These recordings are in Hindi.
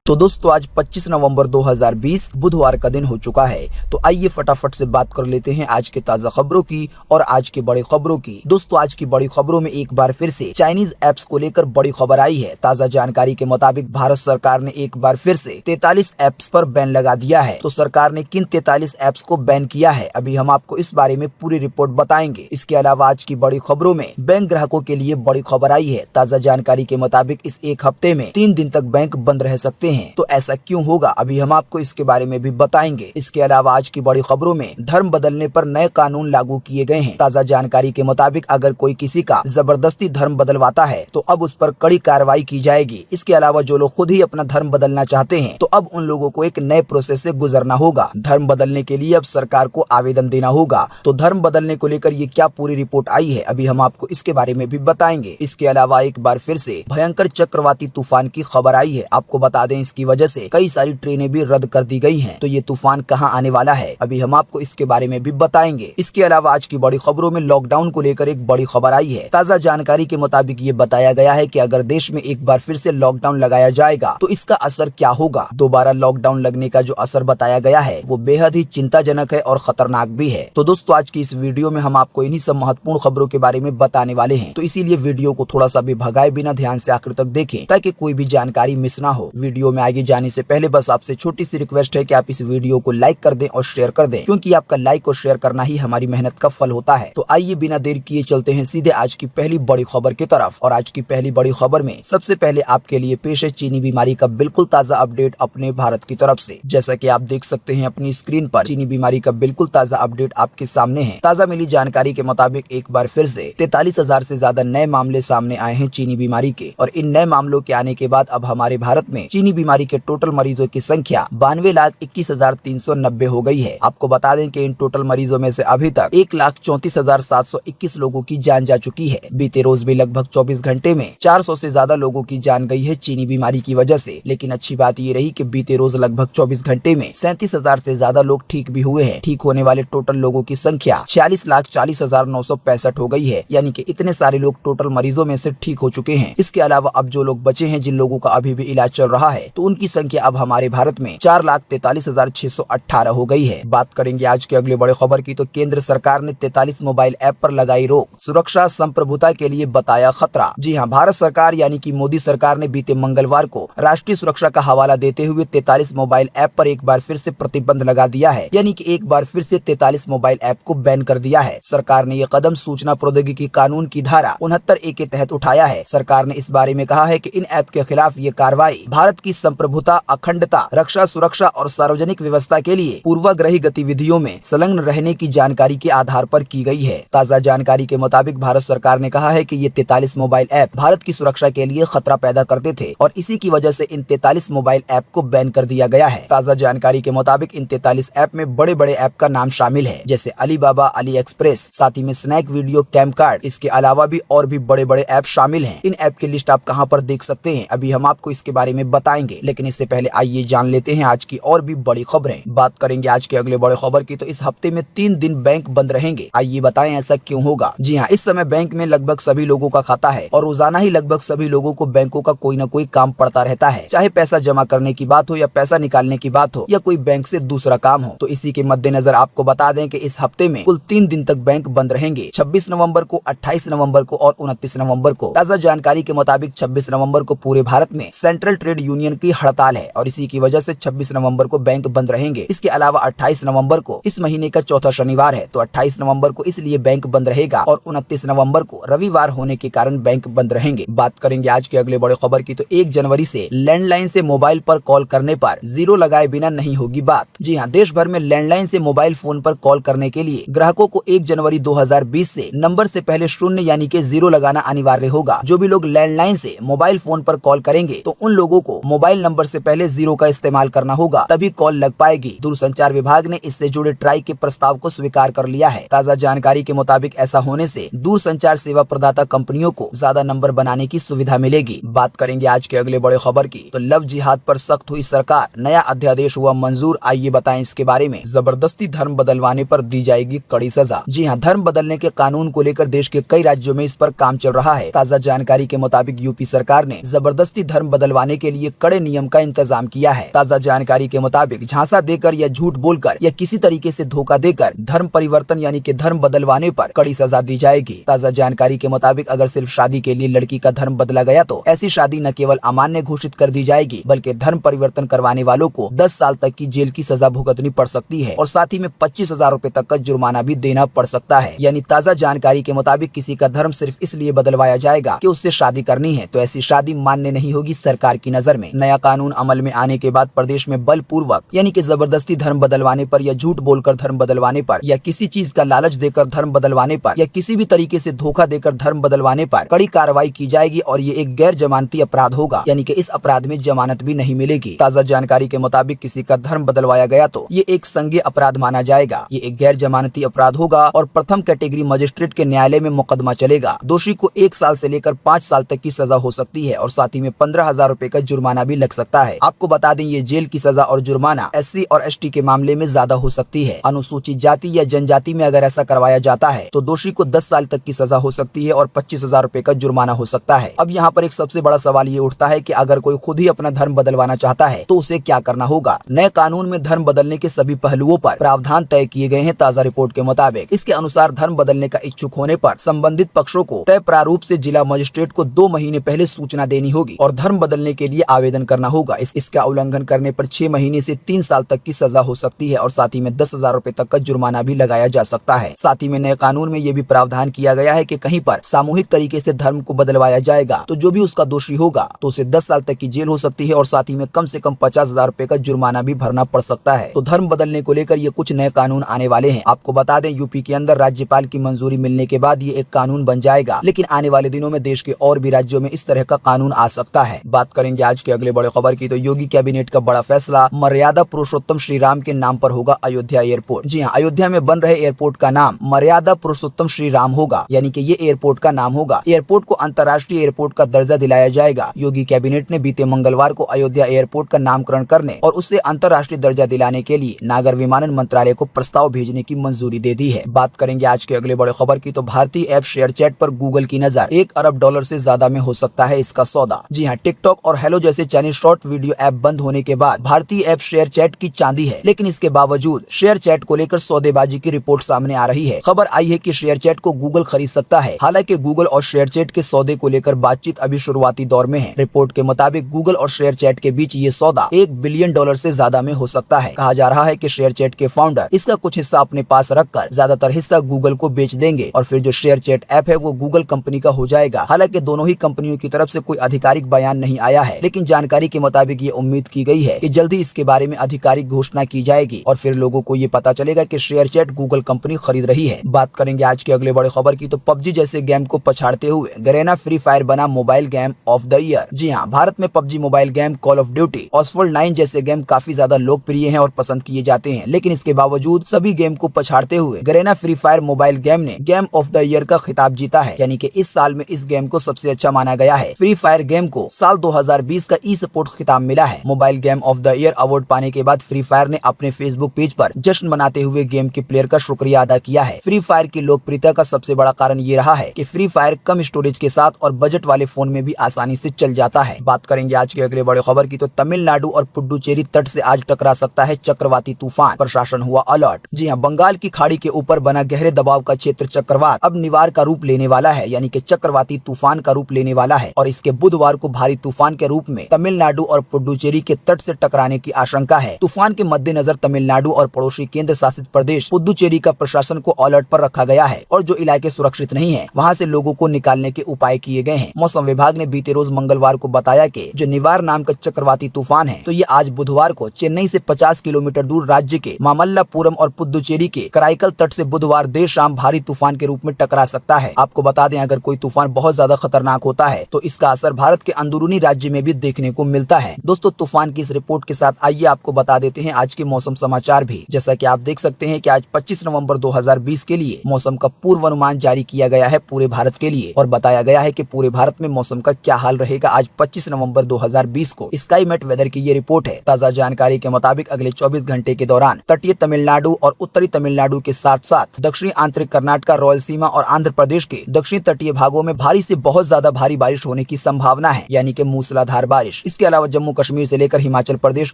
तो दोस्तों आज 25 नवंबर 2020 बुधवार का दिन हो चुका है। तो आइए फटाफट से बात कर लेते हैं आज के ताजा खबरों की और आज की बड़ी खबरों की। दोस्तों आज की बड़ी खबरों में एक बार फिर से चाइनीज ऐप्स को लेकर बड़ी खबर आई है। ताजा जानकारी के मुताबिक भारत सरकार ने एक बार फिर से 43 ऐप्स पर बैन लगा दिया है। तो सरकार ने किन 43 ऐप्स को बैन किया है, अभी हम आपको इस बारे में पूरी रिपोर्ट बताएंगे। इसके अलावा आज की बड़ी खबरों में बैंक ग्राहकों के लिए बड़ी खबर आई है। ताजा जानकारी के मुताबिक इस एक हफ्ते में 3 दिन तक बैंक बंद रह सकते हैं। तो ऐसा क्यों होगा, अभी हम आपको इसके बारे में भी बताएंगे। इसके अलावा आज की बड़ी खबरों में धर्म बदलने पर नए कानून लागू किए गए हैं। ताजा जानकारी के मुताबिक अगर कोई किसी का जबरदस्ती धर्म बदलवाता है तो अब उस पर कड़ी कार्रवाई की जाएगी। इसके अलावा जो लोग खुद ही अपना धर्म बदलना चाहते हैं तो अब उन लोगों को एक नए प्रोसेस से गुजरना होगा। धर्म बदलने के लिए अब सरकार को आवेदन देना होगा। तो धर्म बदलने को लेकर ये क्या पूरी रिपोर्ट आई है, अभी हम आपको इसके बारे में भी बताएंगे। इसके अलावा एक बार फिर से भयंकर चक्रवाती तूफान की खबर आई है। आपको बता दें इसकी वजह से कई सारी ट्रेनें भी रद्द कर दी गई हैं। तो ये तूफान कहां आने वाला है, अभी हम आपको इसके बारे में भी बताएंगे। इसके अलावा आज की बड़ी खबरों में लॉकडाउन को लेकर एक बड़ी खबर आई है। ताजा जानकारी के मुताबिक ये बताया गया है कि अगर देश में एक बार फिर से लॉकडाउन लगाया जाएगा तो इसका असर क्या होगा। दोबारा लॉकडाउन लगने का जो असर बताया गया है वो बेहद ही चिंताजनक है और खतरनाक भी है। तो दोस्तों आज की इस वीडियो में हम आपको इन्हीं सब महत्वपूर्ण खबरों के बारे में बताने वाले हैं। तो इसीलिए वीडियो को थोड़ा सा भी भगाए बिना ध्यान से आखिर तक देखें ताकि कोई भी जानकारी मिस ना हो। वीडियो में आगे जाने से पहले बस आपसे छोटी सी रिक्वेस्ट है कि आप इस वीडियो को लाइक कर दें और शेयर कर दें, क्योंकि आपका लाइक और शेयर करना ही हमारी मेहनत का फल होता है। तो आइए बिना देर किए चलते हैं सीधे आज की पहली बड़ी खबर की तरफ। और आज की पहली बड़ी खबर में सबसे पहले आपके लिए पेश है चीनी बीमारी का बिल्कुल ताजा अपडेट अपने भारत की तरफ से। जैसा कि आप देख सकते हैं अपनी स्क्रीन पर चीनी बीमारी का बिल्कुल ताजा अपडेट आपके सामने है। ताजा मिली जानकारी के मुताबिक एक बार फिर से 43,000 से ज्यादा नए मामले सामने आए हैं चीनी बीमारी के। और इन नए मामलों के आने के बाद अब हमारे भारत में चीनी बीमारी के टोटल मरीजों की संख्या 92,21,390 हो गई है। आपको बता दें कि इन टोटल मरीजों में से अभी तक 1,34,721 लोगों की जान जा चुकी है। बीते रोज भी लगभग 24 घंटे में 400 से ज्यादा लोगों की जान गई है चीनी बीमारी की वजह से। लेकिन अच्छी बात ये रही कि बीते रोज लगभग 24 घंटे में 37,000 से ज्यादा लोग ठीक भी हुए हैं। ठीक होने वाले टोटल लोगों की संख्या 46,40,965 हो गई है। यानी कि इतने सारे लोग टोटल मरीजों में से ठीक हो चुके हैं। इसके अलावा अब जो लोग बचे हैं, जिन लोगों का अभी भी इलाज चल रहा है, तो उनकी संख्या अब हमारे भारत में 4,43,618 हो गई है। बात करेंगे आज के अगले बड़े खबर की, तो केंद्र सरकार ने 43 मोबाइल ऐप पर लगाई रोक, सुरक्षा संप्रभुता के लिए बताया खतरा। जी हां, भारत सरकार यानी कि मोदी सरकार ने बीते मंगलवार को राष्ट्रीय सुरक्षा का हवाला देते हुए 43 मोबाइल ऐप पर एक बार फिर से प्रतिबंध लगा दिया है। यानी कि एक बार फिर से 43 मोबाइल ऐप को बैन कर दिया है। सरकार ने यह कदम सूचना प्रौद्योगिकी कानून की धारा 69A के तहत उठाया है। सरकार ने इस बारे में कहा है कि इन ऐप के खिलाफ ये कार्रवाई भारत की संप्रभुता, अखंडता, रक्षा, सुरक्षा और सार्वजनिक व्यवस्था के लिए पूर्वाग्रही गतिविधियों में संलग्न रहने की जानकारी के आधार पर की गई है। ताजा जानकारी के मुताबिक भारत सरकार ने कहा है कि ये 43 मोबाइल ऐप भारत की सुरक्षा के लिए खतरा पैदा करते थे और इसी की वजह से इन 43 मोबाइल ऐप को बैन कर दिया गया है। ताजा जानकारी के मुताबिक इन 43 ऐप में बड़े बड़े ऐप का नाम शामिल है, जैसे अलीबाबा, अली एक्सप्रेस, साथ ही में स्नैक वीडियो, कैम कार्ड। इसके अलावा भी और भी बड़े बड़े ऐप शामिल हैं। इन ऐप की लिस्ट आप कहां पर देख सकते हैं, अभी हम आपको इसके बारे में बताएंगे। लेकिन इससे पहले आइए जान लेते हैं आज की और भी बड़ी खबरें। बात करेंगे आज के अगले बड़े खबर की, तो इस हफ्ते में 3 दिन बैंक बंद रहेंगे। आइए बताएं ऐसा क्यों होगा। जी हां, इस समय बैंक में लगभग सभी लोगों का खाता है और रोजाना ही लगभग सभी लोगों को बैंकों का कोई न कोई काम पड़ता रहता है, चाहे पैसा जमा करने की बात हो या पैसा निकालने की बात हो या कोई बैंक से दूसरा काम हो। तो इसी के मद्देनजर आपको बता दें कि इस हफ्ते में कुल 3 दिन तक बैंक बंद रहेंगे, 26 नवंबर को, 28 नवंबर को और 29 नवंबर को। ताजा जानकारी के मुताबिक 26 नवंबर को पूरे भारत में सेंट्रल ट्रेड यूनियन की हड़ताल है और इसी की वजह से 26 नवंबर को बैंक बंद रहेंगे। इसके अलावा 28 नवंबर को इस महीने का चौथा शनिवार है, तो 28 नवंबर को इसलिए बैंक बंद रहेगा और 29 नवंबर को रविवार होने के कारण बैंक बंद रहेंगे। बात करेंगे आज के अगले बड़े खबर की, तो 1 जनवरी से लैंडलाइन से मोबाइल पर कॉल करने पर 0 लगाए बिना नहीं होगी बात। जी हाँ, देश भर में लैंडलाइन से मोबाइल फोन पर कॉल करने के लिए ग्राहकों को 1 जनवरी 2020 से नंबर से पहले 0 यानी कि 0 लगाना अनिवार्य होगा। जो भी लोग लैंडलाइन से मोबाइल फोन पर कॉल करेंगे तो उन लोगों को मोबाइल नंबर से पहले 0 का इस्तेमाल करना होगा, तभी कॉल लग पाएगी। दूरसंचार विभाग ने इससे जुड़े ट्राई के प्रस्ताव को स्वीकार कर लिया है। ताजा जानकारी के मुताबिक ऐसा होने से दूरसंचार सेवा प्रदाता कंपनियों को ज्यादा नंबर बनाने की सुविधा मिलेगी। बात करेंगे आज के अगले बड़े खबर की, तो लव जिहाद पर सख्त हुई सरकार, नया अध्यादेश हुआ मंजूर। आइए बताएं इसके बारे में। जबरदस्ती धर्म बदलवाने पर दी जाएगी कड़ी सजा। जी हां, धर्म बदलने के कानून को लेकर देश के कई राज्यों में इस पर काम चल रहा है। ताजा जानकारी के मुताबिक यूपी सरकार ने जबरदस्ती धर्म बदलवाने के लिए कड़े कड़े नियम का इंतजाम किया है। ताज़ा जानकारी के मुताबिक झांसा देकर या झूठ बोलकर या किसी तरीके से धोखा देकर धर्म परिवर्तन यानी कि धर्म बदलवाने पर कड़ी सजा दी जाएगी। ताज़ा जानकारी के मुताबिक अगर सिर्फ शादी के लिए लड़की का धर्म बदला गया तो ऐसी शादी न केवल अमान्य घोषित कर दी जाएगी बल्कि धर्म परिवर्तन करवाने वालों को 10 साल तक की जेल की सजा भुगतनी पड़ सकती है और साथ ही में 25,000 रुपए तक का जुर्माना भी देना पड़ सकता है। यानी ताज़ा जानकारी के मुताबिक किसी का धर्म सिर्फ इसलिए बदलवाया जाएगा कि उससे शादी करनी है तो ऐसी शादी मान्य नहीं होगी सरकार की नजर में। नया कानून अमल में आने के बाद प्रदेश में बलपूर्वक यानी कि जबरदस्ती धर्म बदलवाने पर या झूठ बोलकर धर्म बदलवाने पर या किसी चीज का लालच देकर धर्म बदलवाने पर या किसी भी तरीके से धोखा देकर धर्म बदलवाने पर कड़ी कार्रवाई की जाएगी और ये एक गैर जमानती अपराध होगा यानी कि इस अपराध में जमानत भी नहीं मिलेगी। ताज़ा जानकारी के मुताबिक किसी का धर्म बदलवाया गया तो ये एक संज्ञेय अपराध माना जाएगा। ये एक गैर जमानती अपराध होगा और प्रथम कैटेगरी मजिस्ट्रेट के न्यायालय में मुकदमा चलेगा। दोषी को 1 साल से लेकर 5 साल तक की सजा हो सकती है और साथ ही में 15,000 रुपए का जुर्माना भी लग सकता है। आपको बता दें ये जेल की सजा और जुर्माना SC और ST के मामले में ज्यादा हो सकती है। अनुसूचित जाति या जनजाति में अगर ऐसा करवाया जाता है तो दोषी को 10 साल तक की सजा हो सकती है और 25,000 रुपए का जुर्माना हो सकता है। अब यहाँ पर एक सबसे बड़ा सवाल ये उठता है कि अगर कोई खुद ही अपना धर्म बदलवाना चाहता है तो उसे क्या करना होगा। नए कानून में धर्म बदलने के सभी पहलुओं पर प्रावधान तय किए गए हैं। ताज़ा रिपोर्ट के मुताबिक इसके अनुसार धर्म बदलने का इच्छुक होने पर संबंधित पक्षों को तय प्रारूप से जिला मजिस्ट्रेट को 2 महीने पहले सूचना देनी होगी और धर्म बदलने के लिए आवेदन करना होगा। इसका उल्लंघन करने पर 6 महीने से 3 साल तक की सजा हो सकती है और साथ ही में 10,000 रुपए तक का जुर्माना भी लगाया जा सकता है। साथ ही में नए कानून में ये भी प्रावधान किया गया है कि कहीं पर सामूहिक तरीके से धर्म को बदलवाया जाएगा तो जो भी उसका दोषी होगा तो उसे 10 साल तक की जेल हो सकती है और साथ ही में कम से कम 50,000 रुपए का जुर्माना भी भरना पड़ सकता है। तो धर्म बदलने को लेकर ये कुछ नए कानून आने वाले हैं। आपको बता दें यूपी के अंदर राज्यपाल की मंजूरी मिलने के बाद ये एक कानून बन जाएगा, लेकिन आने वाले दिनों में देश के और भी राज्यों में इस तरह का कानून आ सकता है। बात करेंगे आज के अगले बड़े खबर की तो योगी कैबिनेट का बड़ा फैसला, मर्यादा पुरुषोत्तम श्री राम के नाम पर होगा अयोध्या एयरपोर्ट। जी हाँ, अयोध्या में बन रहे एयरपोर्ट का नाम मर्यादा पुरुषोत्तम श्री राम होगा, यानी कि ये एयरपोर्ट का नाम होगा। एयरपोर्ट को अंतर्राष्ट्रीय एयरपोर्ट का दर्जा दिलाया जाएगा। योगी कैबिनेट ने बीते मंगलवार को अयोध्या एयरपोर्ट का नामकरण करने और उसे अंतर्राष्ट्रीय दर्जा दिलाने के लिए नागर विमानन मंत्रालय को प्रस्ताव भेजने की मंजूरी दे दी है। बात करेंगे आज के अगले बड़े खबर की तो भारतीय ऐप शेयर चैट पर गूगल की नजर, $1 अरब से ज्यादा में हो सकता है इसका सौदा। जी हाँ, टिकटॉक और हेलो जैसे चाइनीज शॉर्ट वीडियो ऐप बंद होने के बाद भारतीय ऐप शेयर चैट की चांदी है, लेकिन इसके बावजूद शेयर चैट को लेकर सौदेबाजी की रिपोर्ट सामने आ रही है। खबर आई है कि शेयर चैट को गूगल खरीद सकता है। हालांकि गूगल और शेयर चैट के सौदे को लेकर बातचीत अभी शुरुआती दौर में है। रिपोर्ट के मुताबिक गूगल और शेयर चैट के बीच ये सौदा $1 बिलियन से ज्यादा में हो सकता है। कहा जा रहा है कि शेयर चैट के फाउंडर इसका कुछ हिस्सा अपने पास रखकर ज्यादातर हिस्सा गूगल को बेच देंगे और फिर जो शेयर चैट ऐप है वो गूगल कंपनी का हो जाएगा। हालांकि दोनों ही कंपनियों की तरफ से कोई आधिकारिक बयान नहीं आया है, लेकिन जानकारी के मुताबिक ये उम्मीद की गई है कि जल्दी इसके बारे में आधिकारिक घोषणा की जाएगी और फिर लोगों को ये पता चलेगा कि शेयर चैट गूगल कंपनी खरीद रही है। बात करेंगे आज के अगले बड़े खबर की तो पबजी जैसे गेम को पछाड़ते हुए गरेना फ्री फायर बना mobile game of the year. जी हाँ, भारत में PUBG mobile game, call of duty, Asphalt 9 जैसे गेम काफी ज्यादा लोकप्रिय हैं और पसंद किए जाते हैं, लेकिन इसके बावजूद सभी गेम को पछाड़ते हुए Garena free fire mobile game ने गेम ऑफ द ईयर का खिताब जीता है। यानी कि इस साल में इस गेम को सबसे अच्छा माना गया है। फ्री फायर गेम को साल 2020 का ई सपोर्ट खिताब मिला है। Mobile game of the year award पाने के बाद फ्री फायर ने अपने फेसबुक पेज पर जश्न मनाते हुए गेम के प्लेयर का शुक्रिया अदा किया है। फ्री फायर की लोकप्रियता का सबसे बड़ा कारण ये रहा है कि फ्री फायर कम स्टोरेज के साथ और बजट वाले फोन में भी आसानी से चल जाता है। बात करेंगे आज के अगले बड़े खबर की तो तमिलनाडु और पुडुचेरी तट से आज टकरा सकता है चक्रवाती तूफान, प्रशासन हुआ अलर्ट। जी हाँ, बंगाल की खाड़ी के ऊपर बना गहरे दबाव का क्षेत्र चक्रवात अब निवार का रूप लेने वाला है, यानी कि चक्रवाती तूफान का रूप लेने वाला है और इसके बुधवार को भारी तूफान के रूप में तमिलनाडु और पुडुचेरी के तट से टकराने की आशंका है। तूफान के मद्देनजर तमिलनाडु और पड़ोसी केंद्र शासित प्रदेश पुडुचेरी का प्रशासन को अलर्ट पर रखा गया है और जो इलाके सुरक्षित नहीं है वहाँ से लोगों को निकालने के उपाय किए गए हैं। मौसम विभाग ने बीते रोज मंगलवार को बताया कि जो निवार नाम का चक्रवाती तूफान है तो ये आज बुधवार को चेन्नई से 50 किलोमीटर दूर राज्य के मामल्लापुरम और पुडुचेरी के कराईकल तट से बुधवार देर शाम भारी तूफान के रूप में टकरा सकता है। आपको बता दें, अगर कोई तूफान बहुत ज्यादा खतरनाक होता है तो इसका असर भारत के अंदरूनी राज्य में भी देखने को मिलता है। दोस्तों, तूफान की इस रिपोर्ट के साथ आइए आपको बता देते हैं आज के मौसम समाचार भी। जैसा कि आप देख सकते हैं कि आज 25 नवंबर 2020 के लिए मौसम का पूर्वानुमान जारी किया गया है पूरे भारत के लिए और बताया गया है कि पूरे भारत में मौसम का क्या हाल रहेगा आज 25 नवंबर 2020 को। स्काईमेट वेदर की ये रिपोर्ट है। ताजा जानकारी के मुताबिक अगले 24 घंटे के दौरान तटीय तमिलनाडु और उत्तरी तमिलनाडु के साथ साथ दक्षिणी आंतरिक कर्नाटक, रायलसीमा और आंध्र प्रदेश के दक्षिणी तटीय भागों में भारी से बहुत ज्यादा भारी बारिश होने की संभावना है, यानी कि मूसलाधार बारिश। इसके अलावा जम्मू कश्मीर से लेकर हिमाचल प्रदेश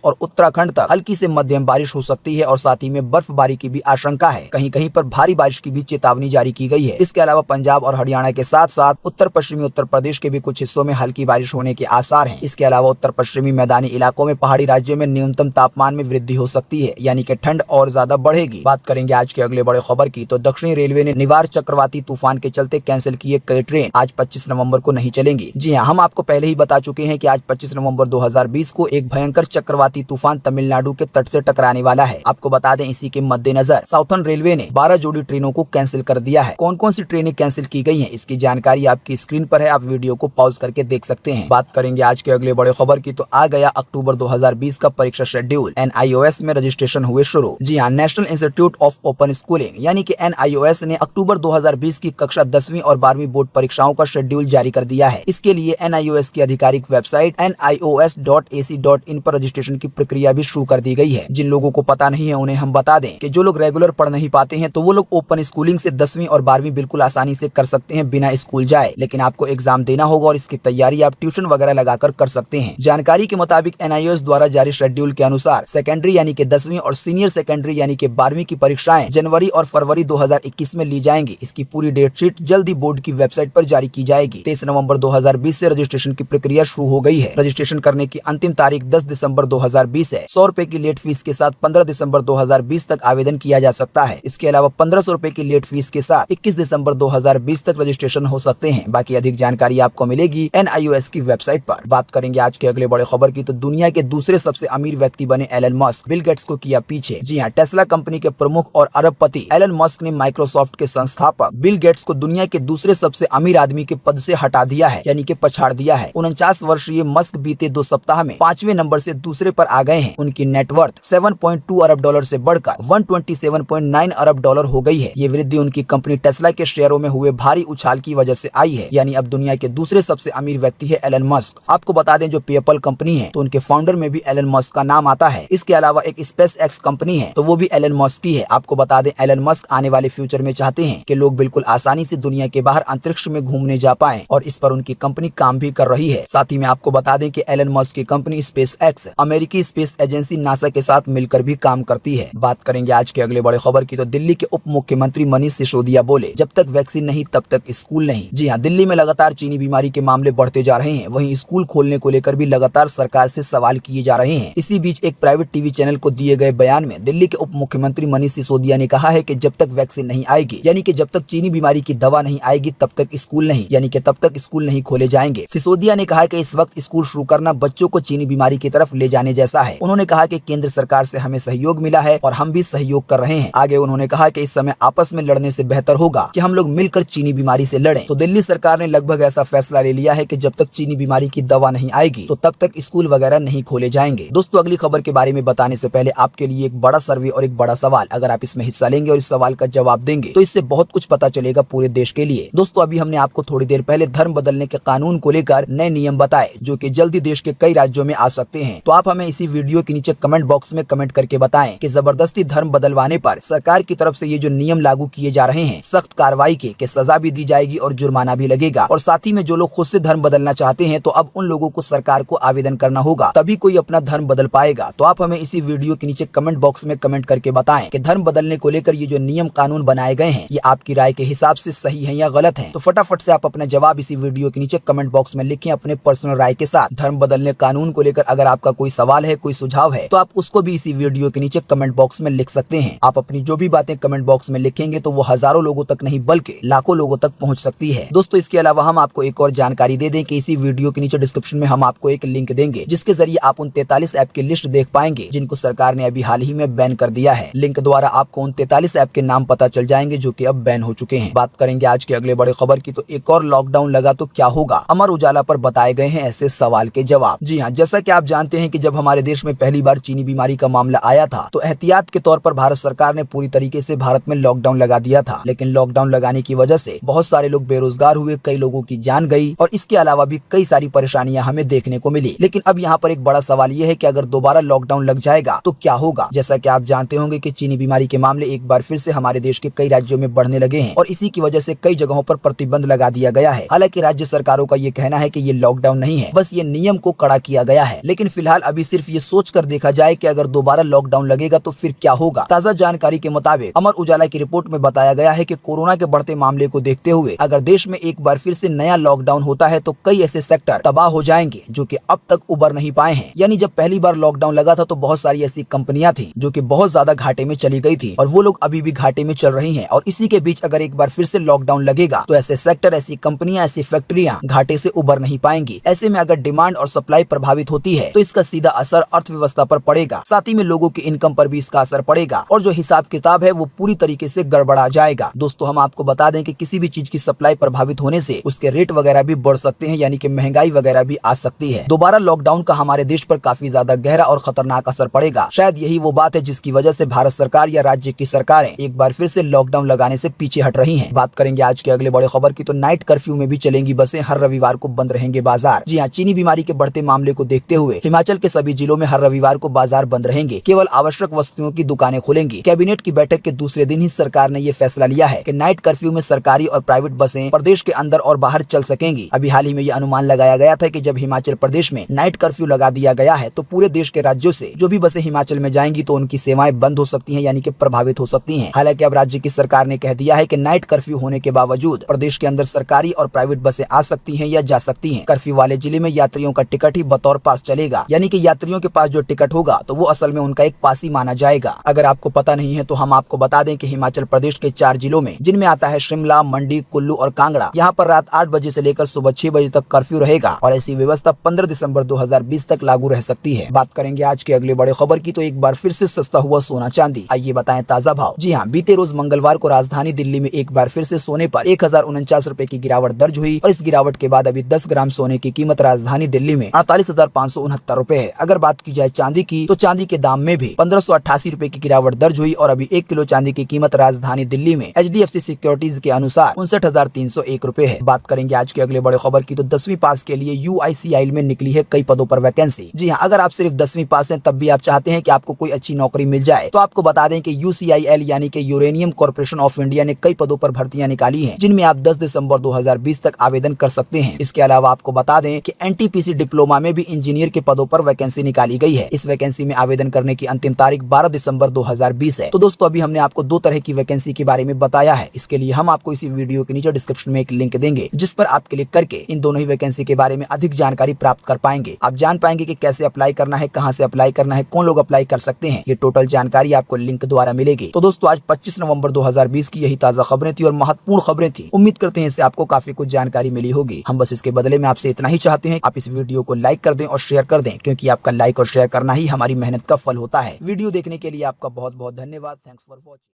और उत्तराखंड तक हल्की से मध्यम बारिश हो सकती है और साथ ही में बर्फबारी की भी आशंका है। कहीं कहीं पर भारी बारिश की भी चेतावनी जारी की गई है। इसके अलावा पंजाब और हरियाणा के साथ साथ उत्तर पश्चिमी उत्तर प्रदेश के भी कुछ हिस्सों में हल्की बारिश होने के आसार हैं। इसके अलावा उत्तर पश्चिमी मैदानी इलाकों में पहाड़ी राज्यों में न्यूनतम तापमान में वृद्धि हो सकती है, यानी कि ठंड और ज्यादा बढ़ेगी। बात करेंगे आज के अगले बड़े खबर की, तो दक्षिणी रेलवे ने निवार चक्रवाती तूफान के चलते कैंसिल किए कई ट्रेन आज 25 नवंबर को नहीं चलेंगी। जी हाँ, हम आपको पहले ही बता चुके हैं कि आज 25 नवंबर 2020 को एक भयंकर चक्रवाती तूफान तमिलनाडु के तट से टकराने वाला है। आपको बता दें, इसी के मद्देनजर साउथर्न रेलवे ने 12 जोड़ी ट्रेनों को कैंसिल कर दिया है। कौन कौन सी ट्रेनें कैंसिल की गई हैं, इसकी जानकारी आपकी स्क्रीन पर है, आप वीडियो को पॉज करके देख सकते हैं। बात करेंगे आज के अगले बड़े खबर की, तो आ गया अक्टूबर 2020 का परीक्षा शेड्यूल। NIOS में रजिस्ट्रेशन हुए शुरू। जी हाँ, national institute of open schooling यानी कि NIOS ने अक्टूबर 2020 की कक्षा 10वीं और 12वीं बोर्ड परीक्षाओं का शेड्यूल जारी कर दिया है। इसके लिए NIOS की आधिकारिक वेबसाइट nios.ac.in पर रजिस्ट्रेशन की प्रक्रिया भी शुरू कर दी गई है। जिन लोगों को पता नहीं है उन्हें हम बता दें कि जो लोग रेगुलर पढ़ नहीं पाते हैं तो वो लोग ओपन स्कूलिंग से 10वीं और 12वीं बिल्कुल आसानी से कर सकते हैं बिना स्कूल जाए, लेकिन आपको एग्जाम देना होगा और इसकी तैयारी आप ट्यूशन वगैरह लगाकर कर सकते हैं। जानकारी के मुताबिक NIOS द्वारा जारी शेड्यूल के अनुसार सेकेंडरी यानी कि 10वीं और सीनियर सेकेंडरी यानी कि 12वीं की परीक्षाएं जनवरी और फरवरी 2021 में ली जाएंगी। इसकी पूरी डेट शीट जल्द ही बोर्ड की वेबसाइट पर जारी की जाएगी। 23 नवंबर 2020 से रजिस्ट्रेशन की प्रक्रिया शुरू हो गई है। रजिस्ट्रेशन करने की अंतिम तारीख 10 दिसंबर 2020 है। 100 रुपए की लेट फीस के साथ 15 दिसंबर 2020 तक आवेदन किया जा सकता है। इसके अलावा 1500 रुपए की लेट फीस के साथ 21 दिसंबर 2020 तक रजिस्ट्रेशन हो सकते हैं। बाकी अधिक जानकारी आपको मिलेगी NIOS की वेबसाइट पर। बात करेंगे आज के अगले बड़े खबर की, तो दुनिया के दूसरे सबसे अमीर व्यक्ति बने एलन मस्क बिल गेट्स को किया पीछे। जी हाँ, टेस्ला कंपनी के प्रमुख और अरबपति एलन मस्क ने माइक्रोसॉफ्ट के संस्थापक बिल गेट्स को दुनिया के दूसरे सबसे अमीर आदमी के पद से हटा दिया है, यानी कि पछाड़ दिया है। 49 वर्षीय मस्क बीते 2 सप्ताह में 5वें नंबर से दूसरे पर आ गए हैं। उनकी नेटवर्थ 7.2 अरब डॉलर से बढ़कर 127.9 अरब डॉलर हो गई है। ये वृद्धि उनकी कंपनी टेस्ला के शेयरों में हुए भारी उछाल की वजह से आई है, यानी अब दुनिया के दूसरे सबसे अमीर व्यक्ति है एलन मस्क। आपको बता दें, जो पेपल कंपनी है तो उनके फाउंडर में भी एलन मस्क का नाम आता है। इसके अलावा एक स्पेस एक्स कंपनी है तो वो भी एलन मस्क की है। आपको बता दें, एलन मस्क आने वाले फ्यूचर में चाहते हैं कि लोग बिल्कुल आसानी से दुनिया के बाहर अंतरिक्ष में घूमने जा पाएं और इस पर उनकी कंपनी काम भी कर रही है। साथ ही में आपको बता दें कि एलन मस्क की कंपनी स्पेस एक्स अमेरिकी स्पेस एजेंसी नासा के साथ मिलकर भी काम करती है। बात करेंगे आज के अगले बड़े खबर की, तो दिल्ली के उप मुख्यमंत्री मनीष सिसोदिया बोले, जब तक वैक्सीन नहीं तब तक स्कूल नहीं। जी हाँ, दिल्ली में लगातार चीनी बीमारी के मामले बढ़ते जा रहे हैं, वहीं स्कूल खोलने को लेकर भी लगातार सरकार से सवाल किए जा रहे हैं। इसी बीच एक प्राइवेट टीवी चैनल को दिए गए बयान में दिल्ली के उप मुख्यमंत्री मनीष सिसोदिया ने कहा है कि जब तक वैक्सीन नहीं आएगी, यानी कि जब तक चीनी बीमारी की दवा नहीं आएगी, तब तक स्कूल नहीं, यानी कि तब तक स्कूल नहीं खोले जाएंगे। सिसोदिया ने कहा कि इस वक्त स्कूल शुरू करना बच्चों को चीनी बीमारी की तरफ ले जाने जैसा है। उन्होंने कहा कि केंद्र सरकार से हमें सहयोग मिला है और हम भी सहयोग कर रहे हैं। आगे उन्होंने कहा कि इस समय आपस में लड़ने से बेहतर होगा कि हम लोग मिलकर चीनी बीमारी से लड़ें। तो दिल्ली सरकार ने लगभग ऐसा फैसला ले लिया है कि जब तक चीनी बीमारी की दवा नहीं आएगी तो तब तक स्कूल वगैरह नहीं खोले जाएंगे। दोस्तों, अगली खबर के बारे में बताने से पहले आपके लिए एक बड़ा सर्वे और एक बड़ा सवाल। अगर आप इसमें हिस्सा लेंगे और इस सवाल का जवाब देंगे तो इससे बहुत कुछ पता चलेगा पूरे देश के लिए। दोस्तों, अभी हमने आपको थोड़ी देर पहले धर्म बदलने के कानून को लेकर नए नियम बताए जो कि जल्दी देश के कई राज्यों में आ सकते हैं। तो आप हमें इसी वीडियो के नीचे कमेंट बॉक्स में कमेंट करके बताएं कि जबरदस्ती धर्म बदलवाने पर सरकार की तरफ से ये जो नियम लागू किए जा रहे हैं, सख्त कार्रवाई के सजा भी दी जाएगी और जुर्माना भी लगेगा। और साथ ही में जो लोग खुद से धर्म बदलना चाहते हैं तो अब उन लोगों को सरकार को आवेदन करना होगा, तभी कोई अपना धर्म बदल पाएगा। तो आप हमें इसी वीडियो के नीचे कमेंट बॉक्स में कमेंट करके बताएं कि धर्म बदलने को लेकर ये जो नियम कानून बनाए गए हैं, ये आपकी राय के हिसाब से सही है या गलत है। तो फटाफट से आप अपना जवाब इसी वीडियो के नीचे कमेंट बॉक्स में लिखें अपने पर्सनल राय के साथ। धर्म बदलने कानून को लेकर अगर आपका कोई सवाल है, कोई सुझाव है, तो आप उसको भी इसी वीडियो के नीचे कमेंट बॉक्स में लिख सकते हैं। आप अपनी जो भी बातें कमेंट बॉक्स में लिखेंगे तो वो हजारों लोगों तक नहीं बल्कि लाखों लोगों तक पहुंच सकती है। दोस्तों, इसके अलावा हम आपको एक और जानकारी दे दें कि इसी वीडियो के नीचे डिस्क्रिप्शन में हम आपको एक लिंक देंगे जिसके जरिए आप उन 43 ऐप की लिस्ट देख पाएंगे जिनको सरकार ने अभी हाल ही में बैन कर दिया है। लिंक द्वारा आपको उन 43 ऐप के नाम पता चल जाएंगे जो कि अब बैन हो चुके हैं। बात करेंगे आज के अगले बड़े खबर की, तो एक और लॉकडाउन लगा तो क्या होगा, अमर उजाला पर बताए गए हैं ऐसे सवाल के जवाब। जी हाँ, जैसा कि आप जानते हैं कि जब हमारे देश में पहली बार चीनी बीमारी का मामला आया था तो एहतियात के तौर पर भारत सरकार ने पूरी तरीके से भारत में लॉकडाउन लगा दिया था। लेकिन लॉकडाउन लगाने की वजह से बहुत सारे लोग बेरोजगार हुए, कई लोगों की जान गई और इसके अलावा भी कई सारी परेशानियां हमें देखने को मिली। लेकिन अब यहाँ पर एक बड़ा सवाल ये है कि अगर दोबारा लॉकडाउन लग जाएगा तो क्या होगा। जैसा कि आप जानते होंगे कि चीनी बीमारी के मामले एक बार फिर से हमारे देश के कई राज्यों में बढ़ने लगे हैं और इसी की वजह से कई जगहों पर प्रतिबंध लगा दिया गया है। हालांकि राज्य सरकारों का ये कहना है कि ये लॉकडाउन नहीं है, बस ये नियम को कड़ा किया गया है। लेकिन फिलहाल अभी सिर्फ ये सोच कर देखा जाए कि अगर दोबारा लॉकडाउन लगेगा तो फिर क्या होगा। ताज़ा जानकारी के मुताबिक अमर उजाला की रिपोर्ट में बताया गया है कि कोरोना के बढ़ते मामले को देखते हुए अगर देश में एक बार फिर से नया लॉकडाउन होता है तो कई ऐसे सेक्टर तबाह हो जाएंगे जो कि अब तक उबर नहीं पाए हैं। यानी जब पहली बार लॉकडाउन लगा था तो बहुत सारी ऐसी कंपनियां थी जो कि बहुत ज्यादा घाटे में चली गई थी और वो लोग अभी भी घाटे में चल रही हैं। और इसी के बीच अगर एक बार फिर से लॉकडाउन लगेगा तो ऐसे सेक्टर, ऐसी कंपनियां, ऐसी फैक्ट्रियां घाटे से उबर नहीं पाएंगी। ऐसे में अगर डिमांड और सप्लाई प्रभावित होती है तो इसका सीधा असर अर्थव्यवस्था पर पड़ेगा, साथ ही में लोगों की इनकम पर भी इसका असर पड़ेगा और जो हिसाब किताब है वो पूरी तरीके से गड़बड़ा जाएगा। दोस्तों, हम आपको बता दें कि किसी भी चीज की सप्लाई प्रभावित होने से उसके रेट वगैरह भी बढ़ सकते हैं, यानी कि महंगाई वगैरह भी आ सकती है। दोबारा लॉकडाउन का हमारे देश पर काफी ज्यादा गहरा और खतरनाक असर पड़ेगा। शायद यही वो बात है जिसकी वजह से भारत सरकार या राज्य की सरकारें एक बार फिर से लॉकडाउन लगाने से पीछे हट रही हैं। बात करेंगे आज के अगले बड़े खबर की, तो नाइट कर्फ्यू में भी चलेंगी बसें, हर रविवार को बंद रहेंगे बाजार। जी हाँ, चीनी बीमारी के बढ़ते मामले को देखते हुए हिमाचल के सभी जिलों में हर रविवार को बाजार बंद रहेंगे, केवल आवश्यक वस्तुओं की दुकानें खुलेंगी। कैबिनेट की बैठक के दूसरे दिन ही सरकार ने ये फैसला लिया है कि नाइट कर्फ्यू में सरकारी और प्राइवेट बसें प्रदेश के अंदर और बाहर चल सकेंगी। अभी हाल ही में ये अनुमान लगाया गया था कि जब हिमाचल प्रदेश में नाइट कर्फ्यू लगा दिया गया है तो पूरे देश के राज्यों से जो भी बसें हिमाचल में जाएंगी तो उनकी सेवाएं बंद हो सकती हैं, यानी कि प्रभावित हो सकती हैं। हालांकि अब राज्य की सरकार ने कह दिया है कि नाइट कर्फ्यू होने के बावजूद प्रदेश के अंदर सरकारी और प्राइवेट बसें आ सकती हैं या जा सकती हैं। कर्फ्यू वाले जिले में यात्रियों का टिकट ही बतौर पास चलेगा, यानी कि यात्रियों के पास जो टिकट होगा तो वो असल में उनका एक पास ही माना जाएगा। अगर आपको पता नहीं है तो हम आपको बता दें कि हिमाचल प्रदेश के 4 जिलों में, जिनमें आता है शिमला, मंडी, कुल्लू और कांगड़ा, यहाँ पर रात 8 बजे से लेकर सुबह 6 बजे तक कर्फ्यू रहेगा और ऐसी व्यवस्था 15 दिसंबर 2020 तक लागू रह सकती है। बात करेंगे आज के अगले बड़े खबर की, तो एक बार फिर से सस्ता हुआ सोना चांदी, आइए बताएं ताजा भाव। जी हाँ, बीते रोज मंगलवार को राजधानी दिल्ली में एक बार फिर से सोने पर 1049 रुपए की गिरावट दर्ज हुई और इस गिरावट के बाद अभी 10 ग्राम सोने की कीमत राजधानी दिल्ली में 48,569 रुपए है। अगर बात की जाए चांदी की, तो चांदी के दाम में भी 1588 रुपए की गिरावट दर्ज हुई और अभी 1 किलो चांदी की कीमत राजधानी दिल्ली में HDFC सिक्योरिटीज के अनुसार 59,301 रुपए है। बात करेंगे आज के अगले बड़े खबर की, तो 10वीं पास के लिए UICIL में निकली है कई पदों पर वैकेंसी। जी हाँ, अगर आप सिर्फ 10वीं पास हैं तब भी आप चाहते हैं कि आपको कोई अच्छी नौकरी मिल जाए तो आपको बता दें कि UCIL यानी कि यूरेनियम कॉर्पोरेशन ऑफ इंडिया ने कई पदों पर भर्तियां निकाली हैं, जिनमें आप 10 दिसंबर 2020 तक आवेदन कर सकते हैं। इसके अलावा आपको बता दें कि NTPC डिप्लोमा में भी इंजीनियर के पदों पर वैकेंसी निकाली गई है। इस वैकेंसी में आवेदन करने की अंतिम तारीख 12 दिसंबर 2020 है। तो दोस्तों, अभी हमने आपको 2 तरह की वैकेंसी के बारे में बताया है। इसके लिए हम आपको इसी वीडियो के नीचे डिस्क्रिप्शन में एक लिंक देंगे, जिस पर आप क्लिक करके इन दोनों ही वैकेंसी के बारे में अधिक जानकारी प्राप्त कर पाएंगे। आप जान पाएंगे कि कैसे अप्लाई करना है, कहां से अप्लाई करना है, कौन लोग अप्लाई कर सकते हैं। ये टोटल जानकारी आपको लिंक द्वारा मिलेगी। तो दोस्तों, आज 25 नवंबर 2020 की यही ताजा खबरें थी और महत्वपूर्ण खबरें थी। उम्मीद करते हैं इससे आपको काफी कुछ जानकारी मिली होगी। हम बस इसके बदले में आपसे इतना ही चाहते हैं, आप इस वीडियो को लाइक कर दें और शेयर कर दें, क्योंकि आपका लाइक और शेयर करना ही हमारी मेहनत का फल होता है। वीडियो देखने के लिए आपका बहुत बहुत धन्यवाद। Thanks for watching.